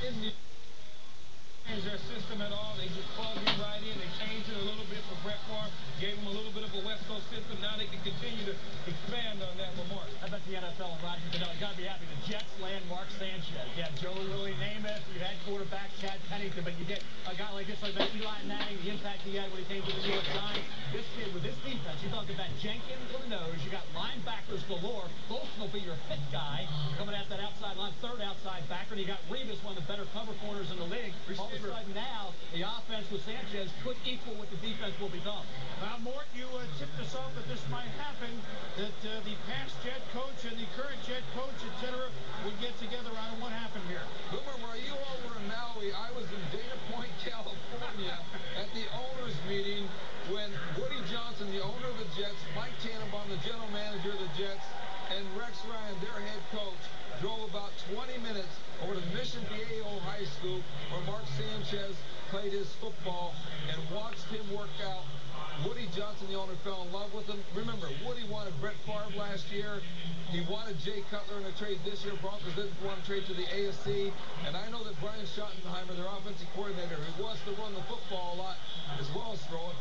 didn't change their system at all. They just plugged him right in. They changed it a little bit for Brett Favre, gave him a little bit of a West Coast system. Now they can continue to expand on that with Mark. I bet the NFL and Roger Goodell, you got to be happy. The Jets land Mark SanCHEZ. You had Joe Louis Namath. You had quarterback Chad Pennington, but you get a guy like this, like that Eli Manning, the impact he had when he came to the New York Giants. This kid with this defense, you talk about Jenkins on the nose. You got linebackers galore. Bolton will be your fifth guy coming at that outside line, third outside backer. And you got Revis, one of the better cover corners in the league. All of a sudden now, the offense with SanCHEZ could equal what the defense will become. Now, Mort, you tipped us off that this might happen, that the past Jet coach and the current Jet coach, etc., would get together on what happened here. Boomer, while you all were in Maui, I was in Dana Point, California, at the owners' meeting when Woody Johnson, the owner of the Jets, Mike Tannenbaum, the general manager of the Jets, and Rex Ryan, their head coach, drove about 20 minutes over to Mission Viejo High School where Mark SanCHEZ played his football and watched him work out. Woody Johnson, the owner, fell in love with him. Remember, Woody wanted Brett Favre last year. He wanted Jay Cutler in a trade this year. Broncos didn't want to trade to the ASC. And I know that Brian Schottenheimer, their offensive coordinator, who wants to run the football a lot as well as throw it,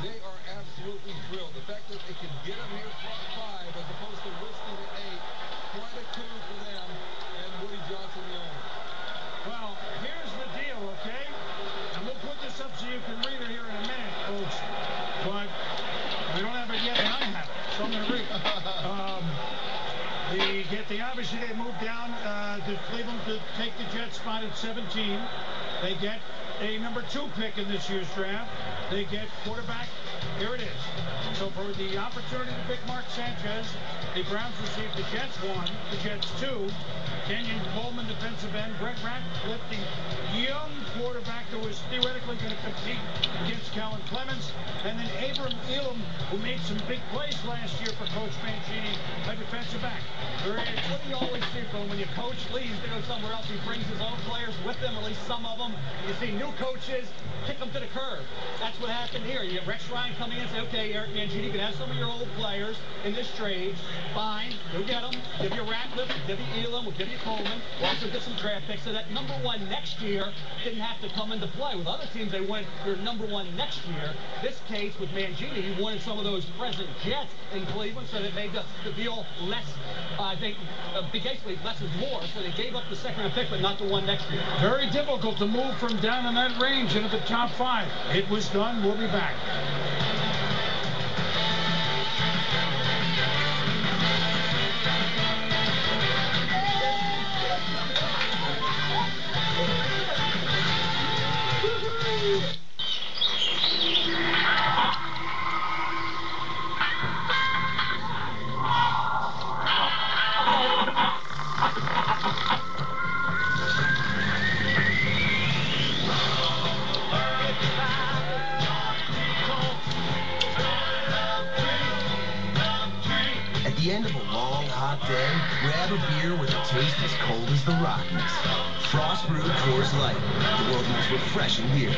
they are absolutely thrilled. The fact that they can get him here front five as opposed to risking the 8, quite a coup for them and Woody Johnson, the owner. Well, here's the deal, okay? And we'll put this up so you can read it here in a minute, folks. But we don't have it yet, and I have it, so I'm going to read it. Obviously, they moved down to Cleveland to take the Jets spot at 17. They get a number 2 pick in this year's draft. They get quarterback. Here it is. So for the opportunity to pick Mark SanCHEZ, the Browns received the Jets 1, the Jets 2, Kenyon Coleman, defensive end, Brett Ratcliffe, the young quarterback who was theoretically going to compete against Kellen Clemens, and then Abram Elam, who made some big plays last year for Coach Mancini, a defensive back. What do you always see from when your coach leaves to go somewhere else? He brings his own players with him, at least some of them. You see new coaches kick them to the curb. That's what happened here. You get Rex Ryan coming in and say, okay, Eric Mancini, you can have some of your old players in this trade. Fine, you'll get them. Give you Ratcliffe, give you Elam, we'll give you Coleman. We'll also get some draft picks so that number 1 next year didn't have to come into play. With other teams, they went your number 1 next year. This case with Mancini, he wanted some of those present Jets in Cleveland, so that made the deal less, I think, basically less is more. So they gave up the second-round pick, but not the one next year. Very difficult to move from down in that range into the top 5. It was done. We'll be back. At the end of a long, hot day, grab a beer with a taste as cold as the Rockies. Frost Brewed Coors Light, the world's most refreshing beer.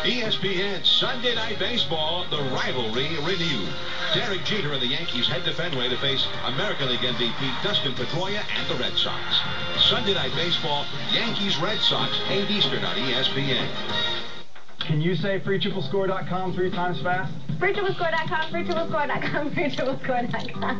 ESPN Sunday Night Baseball, the rivalry renewed. Derek Jeter and the Yankees head to Fenway to face American League MVP Dustin Pedroia and the Red Sox. Sunday Night Baseball, Yankees-Red Sox, 8 Eastern on ESPN. Can you say freetriplescore.com 3 times fast? freetriplescore.com, freetriplescore.com, freetriplescore.com.